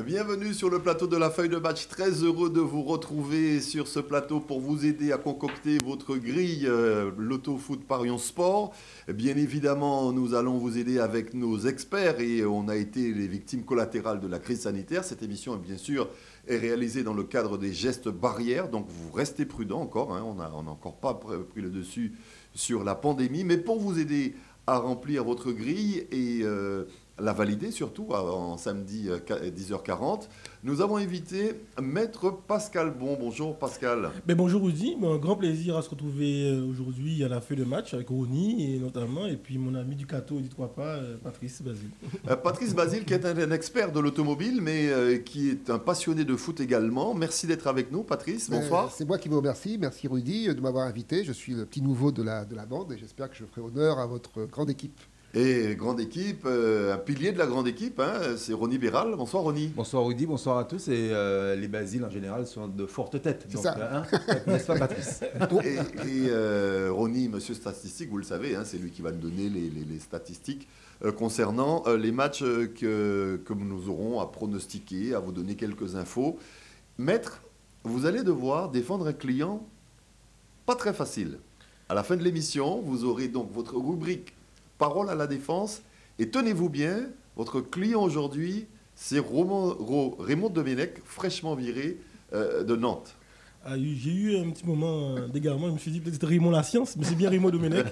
Bienvenue sur le plateau de la feuille de match. Très heureux de vous retrouver sur ce plateau pour vous aider à concocter votre grille Loto-Foot Parions Sport. Bien évidemment, nous allons vous aider avec nos experts et on a été les victimes collatérales de la crise sanitaire. Cette émission, bien sûr, est réalisée dans le cadre des gestes barrières. Donc, vous restez prudents encore. On n'a encore pas pris le dessus sur la pandémie. Mais pour vous aider à remplir votre grille et la valider surtout en samedi 10h40. Nous avons invité Maître Pascal Bon. Bonjour Pascal. Bonjour Rudy, un grand plaisir à se retrouver aujourd'hui à la feuille de match avec Ronny et notamment, et puis mon ami du Cato et du Trois Pas, Patrice Basile. Patrice Basile qui est un expert de l'automobile mais qui est un passionné de foot également. Merci d'être avec nous Patrice, bonsoir. C'est moi qui vous remercie, merci Rudy de m'avoir invité. Je suis le petit nouveau de la bande et j'espère que je ferai honneur à votre grande équipe. Et grande équipe, un pilier de la grande équipe, c'est Ronny Béral. Bonsoir Ronny. Bonsoir Rudy, bonsoir à tous. Et les Basiles en général sont de fortes têtes. C'est ça. N'est-ce pas Patrice? Et Ronny, monsieur statistique, vous le savez, c'est lui qui va nous donner les statistiques concernant les matchs que nous aurons à pronostiquer, à vous donner quelques infos. Maître, vous allez devoir défendre un client pas très facile. À la fin de l'émission, vous aurez donc votre rubrique Parole à la défense. Et tenez-vous bien, votre client aujourd'hui, c'est Raymond Domenech, fraîchement viré de Nantes. J'ai eu un petit moment d'égarement, je me suis dit peut-être Raymond La Science, mais c'est bien Raymond Domenech.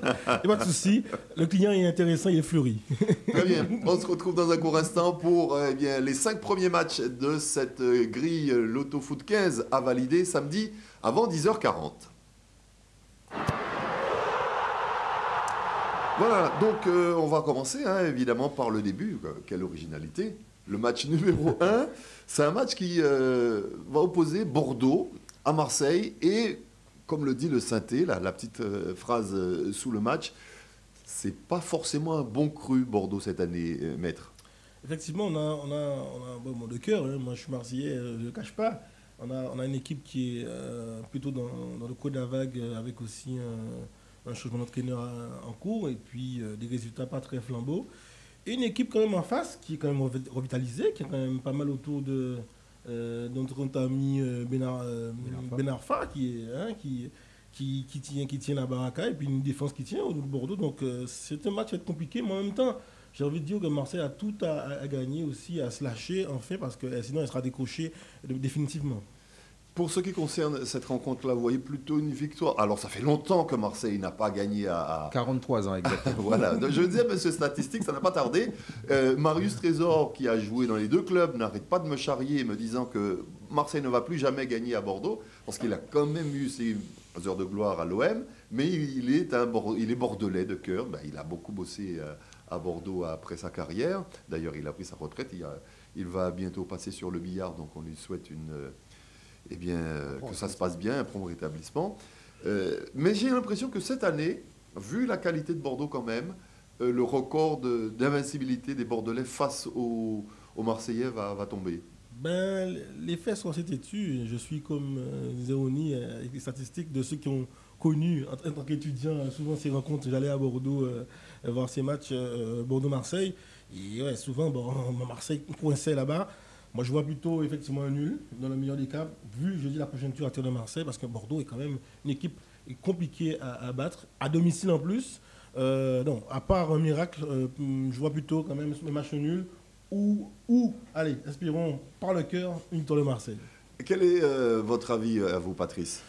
Et pas de souci, le client est intéressant, il est fleuri. Très bien, on se retrouve dans un court instant pour les 5 premiers matchs de cette grille Loto Foot 15 à valider samedi avant 10h40. Voilà, donc on va commencer évidemment par le début. Quelle originalité. Le match numéro 1, c'est un match qui va opposer Bordeaux à Marseille. Et comme le dit le Synthé, la petite phrase sous le match, c'est pas forcément un bon cru Bordeaux cette année, maître. Effectivement, on a un bon mot de cœur. Moi, je suis marseillais, je ne le cache pas. On a une équipe qui est plutôt dans le creux de la vague avec aussi un changement d'entraîneur en cours et puis des résultats pas très flambeaux. Et une équipe quand même en face qui est quand même revitalisée, qui est quand même pas mal autour de notre ami Ben Arfa qui tient la baraque et puis une défense qui tient au de Bordeaux. Donc c'est un match qui va être compliqué, mais en même temps, j'ai envie de dire que Marseille a tout à gagner aussi, à se lâcher enfin, parce que sinon elle sera décrochée définitivement. Pour ce qui concerne cette rencontre-là, vous voyez plutôt une victoire. Alors, ça fait longtemps que Marseille n'a pas gagné à 43 ans, exactement. Voilà. Donc, je disais, monsieur Statistique, ça n'a pas tardé. Marius Trésor, qui a joué dans les deux clubs, n'arrête pas de me charrier, me disant que Marseille ne va plus jamais gagner à Bordeaux, parce qu'il a quand même eu ses heures de gloire à l'OM, mais il est bordelais de cœur. Il a beaucoup bossé à Bordeaux après sa carrière. D'ailleurs, il a pris sa retraite. Il va bientôt passer sur le billard, donc on lui souhaite que ça se passe bien, un prompt rétablissement. Mais j'ai l'impression que cette année, vu la qualité de Bordeaux quand même, le record d'invincibilité des Bordelais face aux Marseillais va tomber. Les faits sont assez têtus. Je suis comme Zéoni avec les statistiques de ceux qui ont connu en tant qu'étudiant souvent ces rencontres. J'allais à Bordeaux voir ces matchs Bordeaux-Marseille. Et ouais, souvent, Marseille coincait là-bas. Moi, je vois plutôt effectivement un nul, dans le meilleur des cas, vu, je dis, la prochaine tour à terre de Marseille, parce que Bordeaux est quand même une équipe compliquée à battre, à domicile en plus. Non, à part un miracle, je vois plutôt quand même un match nul ou allez, espérons par le cœur, une victoire de Marseille. Quel est votre avis à vous, Patrice ?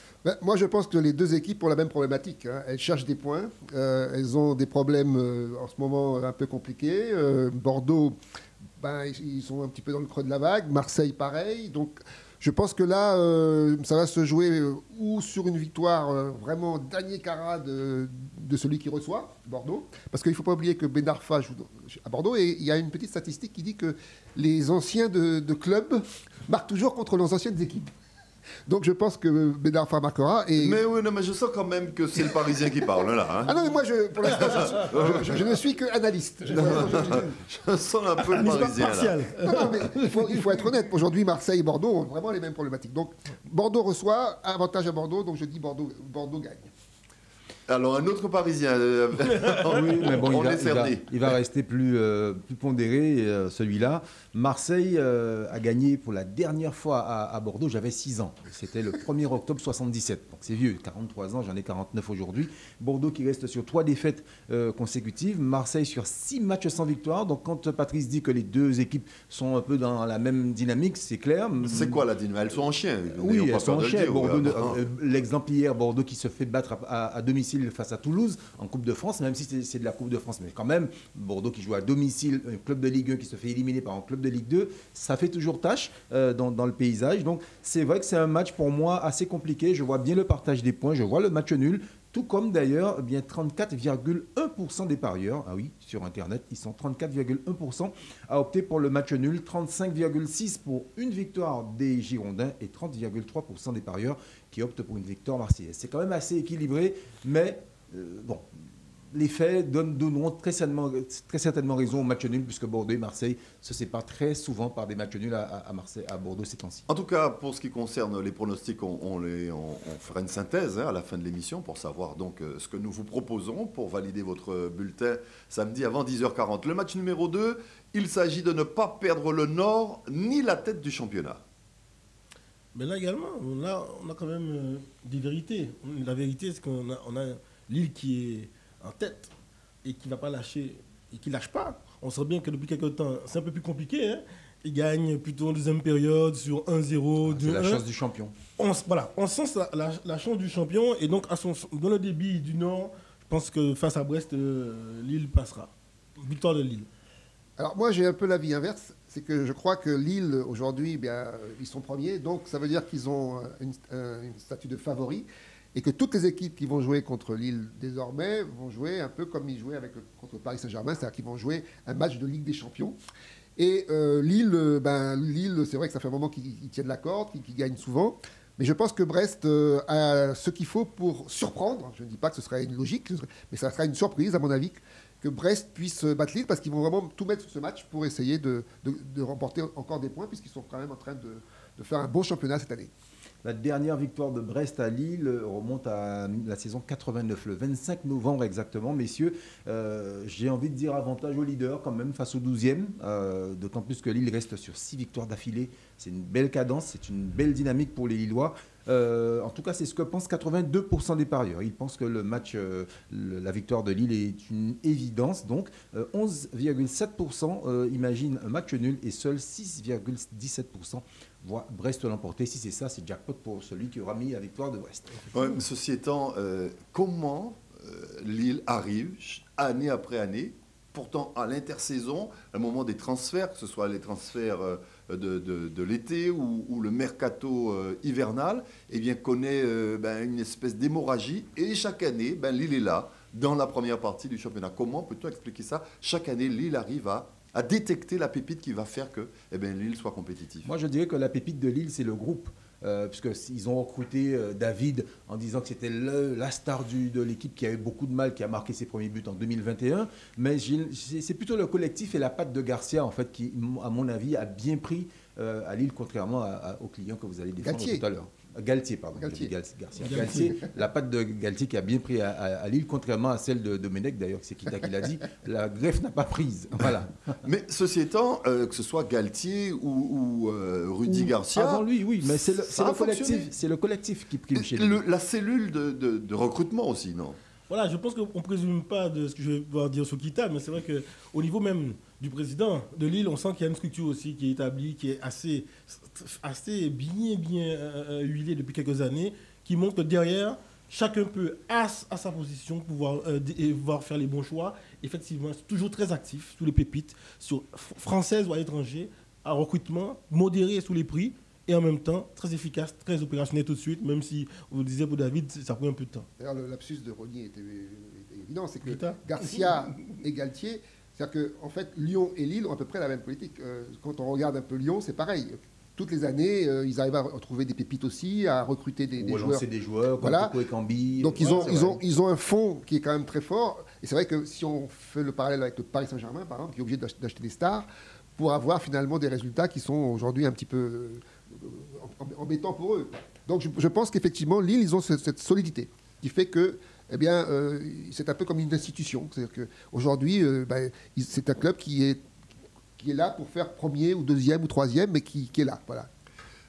Moi, je pense que les deux équipes ont la même problématique. Elles cherchent des points. Elles ont des problèmes en ce moment un peu compliqués. Bordeaux, ils sont un petit peu dans le creux de la vague. Marseille, pareil. Donc, je pense que là, ça va se jouer ou sur une victoire vraiment dernier carat de celui qui reçoit, Bordeaux. Parce qu'il ne faut pas oublier que Ben Arfa joue à Bordeaux. Et il y a une petite statistique qui dit que les anciens de club marquent toujours contre leurs anciennes équipes. Donc je pense que Ben Arfa marquera. Mais oui, non, mais je sens quand même que c'est le Parisien qui parle là. Ah non, mais moi, pour l'instant, je ne suis que analyste. Je sens un peu le Parisien là. Non, mais il faut être honnête. Aujourd'hui, Marseille et Bordeaux ont vraiment les mêmes problématiques. Donc Bordeaux reçoit, avantage à Bordeaux, donc je dis Bordeaux gagne. Alors, un autre Parisien, Oui, mais bon, on est cerné. il va rester plus pondéré, celui-là. Marseille a gagné pour la dernière fois à Bordeaux, j'avais 6 ans. C'était le 1er octobre 77. Donc c'est vieux, 43 ans, j'en ai 49 aujourd'hui. Bordeaux qui reste sur 3 défaites consécutives. Marseille sur 6 matchs sans victoire. Donc quand Patrice dit que les deux équipes sont un peu dans la même dynamique, c'est clair. C'est quoi la dynamique? Elles sont en chien. Oui, elles sont en chien. Bordeaux, l'exemple hier, Bordeaux qui se fait battre à domicile face à Toulouse en Coupe de France, même si c'est de la Coupe de France. Mais quand même, Bordeaux qui joue à domicile, un club de Ligue 1 qui se fait éliminer par un club de Ligue 2, ça fait toujours tâche dans le paysage. Donc c'est vrai que c'est un match pour moi assez compliqué. Je vois bien le partage des points, je vois le match nul. Tout comme d'ailleurs, eh bien 34,1% des parieurs, ah oui, sur Internet, ils sont 34,1% à opter pour le match nul, 35,6% pour une victoire des Girondins et 30,3% des parieurs qui optent pour une victoire marseillaise. C'est quand même assez équilibré, mais bon, les faits donneront très certainement raison au match nul, puisque Bordeaux et Marseille se séparent très souvent par des matchs nuls à Marseille, à Bordeaux ces temps-ci. En tout cas, pour ce qui concerne les pronostics, on fera une synthèse à la fin de l'émission pour savoir donc ce que nous vous proposons pour valider votre bulletin samedi avant 10h40. Le match numéro 2, il s'agit de ne pas perdre le nord ni la tête du championnat. Mais là également, là, on a quand même des vérités. La vérité, c'est qu'on a Lille qui est en tête et qui ne va pas lâcher et qui ne lâche pas. On sait bien que depuis quelques temps, c'est un peu plus compliqué. Hein. Il gagne plutôt en deuxième période sur 1-0, 2-1. C'est la chance du champion. On sent la chance du champion. Et donc, dans le débit du Nord, je pense que face à Brest, Lille passera. Victoire de Lille. Alors moi, j'ai un peu l'avis inverse. C'est que je crois que Lille, aujourd'hui, ils sont premiers. Donc, ça veut dire qu'ils ont une statut de favori. Et que toutes les équipes qui vont jouer contre Lille désormais vont jouer un peu comme ils jouaient contre Paris Saint-Germain, c'est-à-dire qu'ils vont jouer un match de Ligue des Champions. Et Lille, c'est vrai que ça fait un moment qu'ils tiennent la corde, qu'ils gagnent souvent. Mais je pense que Brest a ce qu'il faut pour surprendre. Je ne dis pas que ce serait une logique, mais ça sera une surprise, à mon avis, que Brest puisse battre Lille, parce qu'ils vont vraiment tout mettre sur ce match pour essayer de remporter encore des points, puisqu'ils sont quand même en train de faire un bon championnat cette année. La dernière victoire de Brest à Lille remonte à la saison 89, le 25 novembre exactement. Messieurs, j'ai envie de dire avantage au leader quand même face au 12e, d'autant plus que Lille reste sur 6 victoires d'affilée. C'est une belle cadence, c'est une belle dynamique pour les Lillois. En tout cas, c'est ce que pensent 82% des parieurs. Ils pensent que le match, la victoire de Lille est une évidence. Donc, 11,7% imaginent un match nul et seuls 6,17% voient Brest l'emporter. Si c'est ça, c'est jackpot pour celui qui aura mis la victoire de Brest. Ouais, mais ceci étant, comment Lille arrive année après année, pourtant à l'intersaison, à un moment des transferts, que ce soit les transferts de l'été ou le mercato hivernal, eh bien, connaît une espèce d'hémorragie. Et chaque année, Lille est là, dans la première partie du championnat. Comment peut-on expliquer ça? Chaque année, Lille arrive à détecter la pépite qui va faire que Lille soit compétitif. Moi, je dirais que la pépite de Lille, c'est le groupe. Puisqu'ils ont recruté David en disant que c'était la star de l'équipe qui a eu beaucoup de mal, qui a marqué ses premiers buts en 2021. Mais c'est plutôt le collectif et la patte de Garcia, en fait, qui, à mon avis, a bien pris à Lille, contrairement aux clients que vous allez défendre tout à l'heure. Galtier, pardon. Galtier. Galtier, la patte de Galtier qui a bien pris à Lille, contrairement à celle de Domenech, d'ailleurs, c'est Kita qui l'a dit, la greffe n'a pas prise. Voilà. Mais ceci étant, que ce soit Galtier ou Rudy Garcia... Avant lui, oui, mais c'est le collectif qui prime chez lui. La cellule de recrutement aussi, non? Voilà, je pense qu'on ne présume pas de ce que je vais pouvoir dire sur Kita, mais c'est vrai qu'au niveau même du président de Lille, on sent qu'il y a une structure aussi qui est établie, qui est assez bien huilée depuis quelques années, qui montre que derrière, chacun peut, à sa position, pouvoir faire les bons choix. Effectivement, c'est toujours très actif sous les pépites, sur françaises ou à l'étranger, à recrutement, modéré sous les prix. Et en même temps, très efficace, très opérationnel tout de suite, même si, vous le disiez pour David, ça prend un peu de temps. D'ailleurs, le lapsus de Rognier était évident, c'est que Garcia et Galtier, c'est-à-dire qu'en fait, Lyon et Lille ont à peu près la même politique. Quand on regarde un peu Lyon, c'est pareil. Toutes les années, ils arrivent à trouver des pépites aussi, à recruter des joueurs. Lancer des joueurs, comme voilà. Coco et Cambi. Donc ils ont un fond qui est quand même très fort. Et c'est vrai que si on fait le parallèle avec le Paris Saint-Germain, par exemple, qui est obligé d'acheter des stars, pour avoir finalement des résultats qui sont aujourd'hui un petit peu embêtants pour eux. Donc je pense qu'effectivement, Lille, ils ont cette solidité qui fait que eh bien, c'est un peu comme une institution. C'est-à-dire qu'aujourd'hui, c'est un club qui est là pour faire premier ou deuxième ou troisième, mais qui est là. Voilà.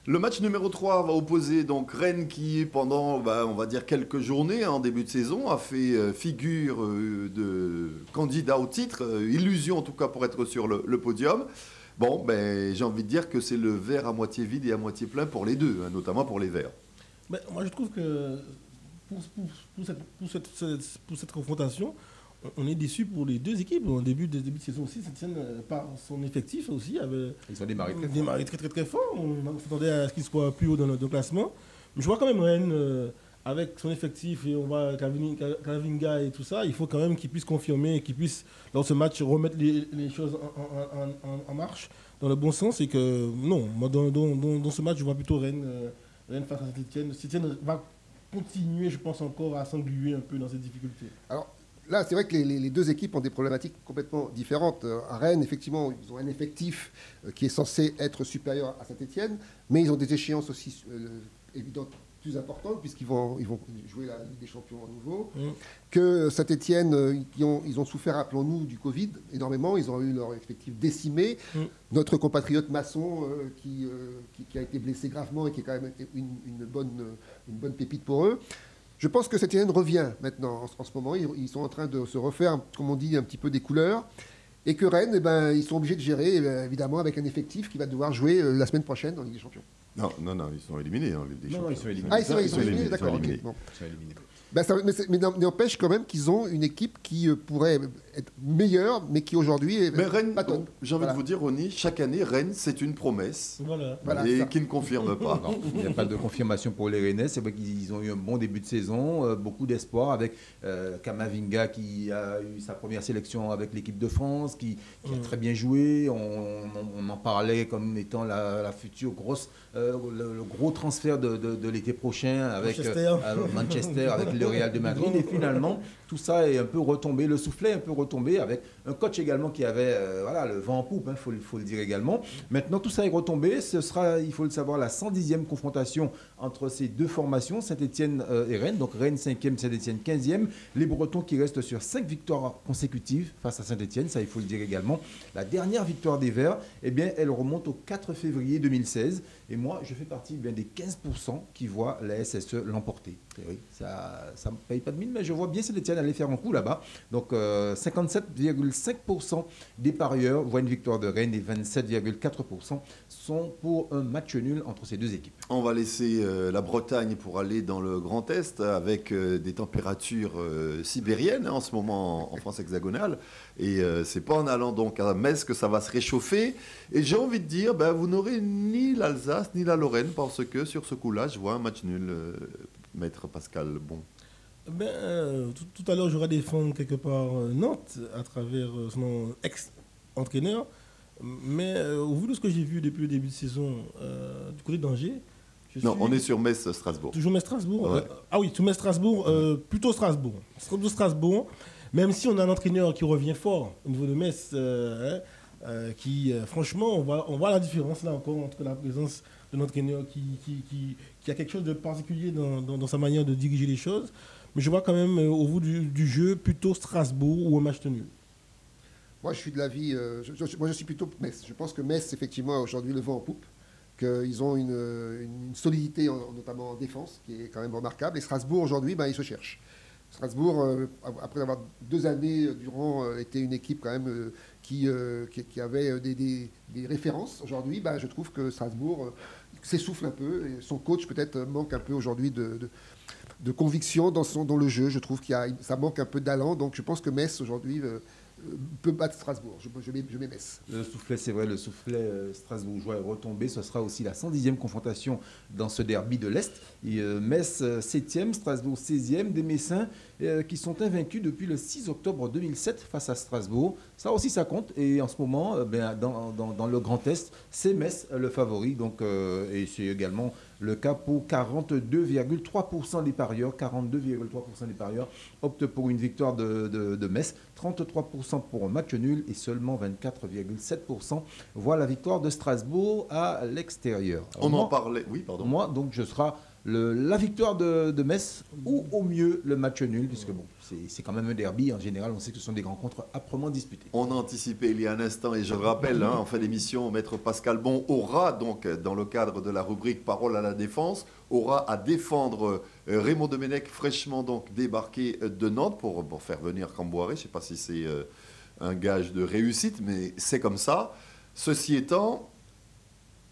Le match numéro 3 va opposer donc Rennes qui, pendant, on va dire, quelques journées en début de saison, a fait figure de candidat au titre, illusion en tout cas pour être sur le podium. Bon, j'ai envie de dire que c'est le verre à moitié vide et à moitié plein pour les deux, hein, notamment pour les Verts. Moi, je trouve que pour cette confrontation, on est déçu pour les deux équipes. En début de saison aussi, Saint-Étienne, par son effectif aussi, Ils ont démarré très fort. On s'attendait à ce qu'il soit plus haut dans le classement. Mais je vois quand même Rennes, avec son effectif, et on voit Camavinga et tout ça, il faut quand même qu'il puisse confirmer, qu'il puisse, dans ce match, remettre les choses en marche, dans le bon sens. Et que, non, moi, dans ce match, je vois plutôt Rennes face à Saint-Étienne. Saint-Étienne va continuer, je pense, encore à s'engluer un peu dans ces difficultés. Alors, là, c'est vrai que les deux équipes ont des problématiques complètement différentes. À Rennes, effectivement, ils ont un effectif qui est censé être supérieur à Saint-Étienne, mais ils ont des échéances aussi évidentes plus importantes, puisqu'ils vont jouer la Ligue des Champions à nouveau. Que Saint-Étienne, ils ont souffert, rappelons-nous, du Covid énormément. Ils ont eu leur effectif décimé. Notre compatriote Masson, qui a été blessé gravement et qui est quand même une bonne pépite pour eux. Je pense que Saint-Étienne revient maintenant. En ce moment, ils sont en train de se refaire, comme on dit, un petit peu des couleurs. Et que Rennes, ils sont obligés de gérer, évidemment, avec un effectif qui va devoir jouer la semaine prochaine en Ligue des Champions. Non, ils sont éliminés en Ligue des Champions. Non, ils sont éliminés. Ah, ils sont éliminés, d'accord. Ils sont éliminés. Bon. Ils sont éliminés. Mais n'empêche quand même qu'ils ont une équipe qui pourrait être meilleure, mais qui aujourd'hui est Rennes, pas top. j'ai envie de vous dire, Ronny, chaque année, Rennes, c'est une promesse. Voilà, et ça. qui ne confirme pas. Non, il n'y a pas de confirmation pour les Rennais. C'est vrai qu'ils ont eu un bon début de saison, beaucoup d'espoir avec Camavinga qui a eu sa première sélection avec l'équipe de France, qui a très bien joué. On en parlait comme étant la future le gros transfert de l'été prochain avec Manchester, avec le Real de Madrid. Et finalement, tout ça est un peu retombé. Le soufflet est un peu retombé avec un coach également qui avait le vent en poupe, faut le dire également. Maintenant, tout ça est retombé. Ce sera, il faut le savoir, la 110e confrontation entre ces deux formations, Saint-Étienne et Rennes. Donc Rennes 5e, Saint-Étienne 15e. Les Bretons qui restent sur 5 victoires consécutives face à Saint-Étienne, ça il faut le dire également. La dernière victoire des Verts, elle remonte au 4 février 2016. Et moi, je fais partie des 15% qui voient la SSE l'emporter. Et oui, ça ne me paye pas de mine, mais je vois bien Saint-Étienne aller faire un coup là-bas. Donc 57,5% des parieurs voient une victoire de Rennes et 27,4% sont pour un match nul entre ces deux équipes. On va laisser la Bretagne pour aller dans le Grand Est avec des températures sibériennes en ce moment en France hexagonale. Et c'est pas en allant donc à Metz que ça va se réchauffer. Et j'ai envie de dire, vous n'aurez ni l'Alsace ni la Lorraine parce que sur ce coup-là, je vois un match nul, maître Pascal Bon. Tout à l'heure, j'aurais défendre quelque part Nantes à travers son ex-entraîneur. Mais au vu de ce que j'ai vu depuis le début de saison du côté d'Angers, on est sur Metz-Strasbourg. Toujours Metz-Strasbourg. Ouais. Oui, tout Metz-Strasbourg, plutôt Strasbourg. Strasbourg, même si on a un entraîneur qui revient fort au niveau de Metz, qui, franchement, on voit la différence là encore entre la présence de l'entraîneur qui a quelque chose de particulier dans sa manière de diriger les choses. Mais je vois quand même, au vu du jeu, plutôt Strasbourg ou un match nul. Moi, je suis de l'avis. Moi, je suis plutôt Metz. Je pense que Metz, effectivement, a aujourd'hui le vent en poupe. Qu'ils ont une solidité, notamment en défense, qui est quand même remarquable. Et Strasbourg, aujourd'hui, ils se cherchent. Strasbourg, après avoir 2 années durant, été une équipe quand même qui avait des références. Aujourd'hui, je trouve que Strasbourg s'essouffle un peu. Et son coach, peut-être, manque un peu aujourd'hui de conviction dans le jeu. Je trouve ça manque un peu d'allant. Donc, je pense que Metz, aujourd'hui, peut battre Strasbourg. Je mets Metz. Le soufflet, c'est vrai, le soufflet strasbourgeois est retombé. Ce sera aussi la 110e confrontation dans ce derby de l'Est. Et, Metz 7e, Strasbourg 16e, des Messins qui sont invaincus depuis le 6 octobre 2007 face à Strasbourg. Ça aussi, ça compte. Et en ce moment, dans le Grand Est, c'est Metz le favori. Donc, et c'est également le cas pour 42,3% des parieurs. 42,3% des parieurs optent pour une victoire de Metz. 33% pour un match nul et seulement 24,7% voient la victoire de Strasbourg à l'extérieur. On en parlait. Oui, pardon. Moi, donc, je serai la victoire de Metz ou au mieux le match nul, puisque bon, c'est quand même un derby. En général, on sait que ce sont des rencontres âprement disputées. On a anticipé il y a un instant, et je le rappelle, en fin d'émission, Maître Pascal Bon aura, donc, dans le cadre de la rubrique Parole à la défense, aura à défendre Raymond Domenech, fraîchement donc débarqué de Nantes, pour faire venir Camboire. Je ne sais pas si c'est un gage de réussite, mais c'est comme ça. Ceci étant,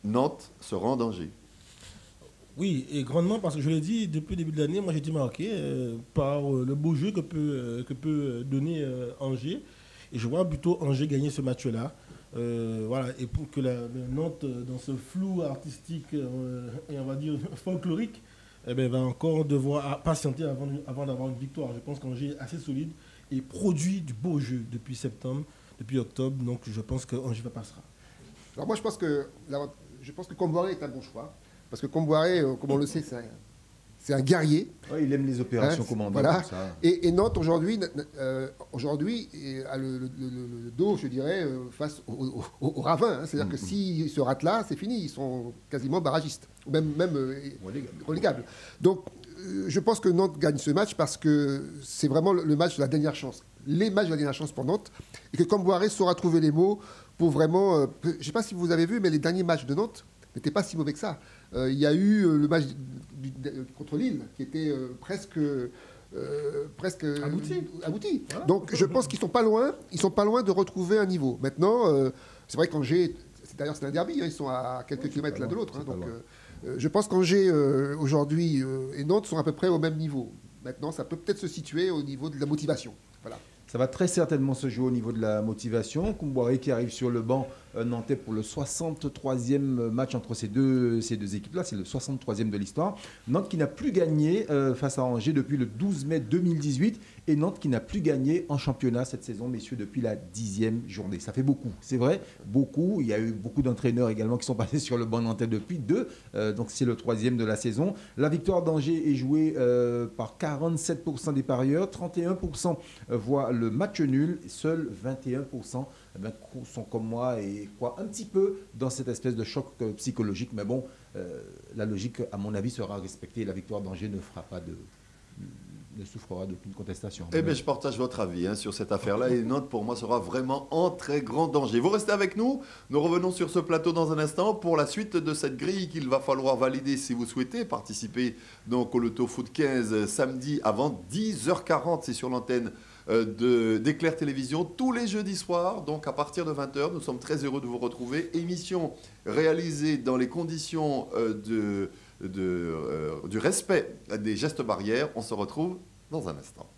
Nantes sera en danger. Oui, et grandement, parce que je l'ai dit, depuis le début de l'année, moi j'ai été marqué par le beau jeu que peut donner Angers. Et je vois plutôt Angers gagner ce match-là. Voilà, et pour que le Nantes, dans ce flou artistique et on va dire folklorique, eh ben, va encore devoir patienter avant d'avoir une victoire. Je pense qu'Angers est assez solide et produit du beau jeu depuis septembre, depuis octobre. Donc je pense qu'Angers passera. Alors moi, je pense que Camboire est un bon choix. Parce que Camboire, comme on le sait, c'est un guerrier. Ouais, il aime les opérations commandées. Voilà. Comme ça. Et Nantes, aujourd'hui, a le dos, je dirais, face au ravin. Hein. C'est-à-dire que s'ils se ratent là, c'est fini. Ils sont quasiment barragistes. Ou même relégables. Donc, je pense que Nantes gagne ce match parce que c'est vraiment le match de la dernière chance. Les matchs de la dernière chance pour Nantes. Et que Camboire saura trouver les mots pour vraiment... je ne sais pas si vous avez vu, mais les derniers matchs de Nantes n'étaient pas si mauvais que ça. Il y a eu le match contre Lille qui était presque abouti. Ah, donc je pense qu'ils sont pas loin de retrouver un niveau. Maintenant, c'est vrai qu'Angers, d'ailleurs c'est un derby, hein, ils sont à quelques kilomètres l'un de l'autre. Hein, donc je pense qu'Angers aujourd'hui et Nantes sont à peu près au même niveau. Maintenant, ça peut peut-être se situer au niveau de la motivation. Voilà. Ça va très certainement se jouer au niveau de la motivation. Camboire qui arrive sur le banc nantais pour le 63e match entre ces deux équipes-là. C'est le 63e de l'histoire. Nantes qui n'a plus gagné face à Angers depuis le 12 mai 2018. Et Nantes qui n'a plus gagné en championnat cette saison, messieurs, depuis la 10e journée. Ça fait beaucoup, c'est vrai, beaucoup. Il y a eu beaucoup d'entraîneurs également qui sont passés sur le banc nantais depuis deux. Donc c'est le 3e de la saison. La victoire d'Angers est jouée par 47% des parieurs. 31% voient le match nul. Seuls 21% sont comme moi et croient un petit peu dans cette espèce de choc psychologique. Mais bon, la logique, à mon avis, sera respectée. La victoire d'Angers ne souffrira d'aucune contestation. Eh bien, je partage votre avis sur cette affaire-là. Et Nantes, pour moi, sera vraiment en très grand danger. Vous restez avec nous. Nous revenons sur ce plateau dans un instant pour la suite de cette grille qu'il va falloir valider si vous souhaitez participer donc, au Loto Foot 15 samedi avant 10h40. C'est sur l'antenne d'Éclair Télévision tous les jeudis soirs. Donc, à partir de 20h, nous sommes très heureux de vous retrouver. Émission réalisée dans les conditions du respect des gestes barrières. On se retrouve dans un instant.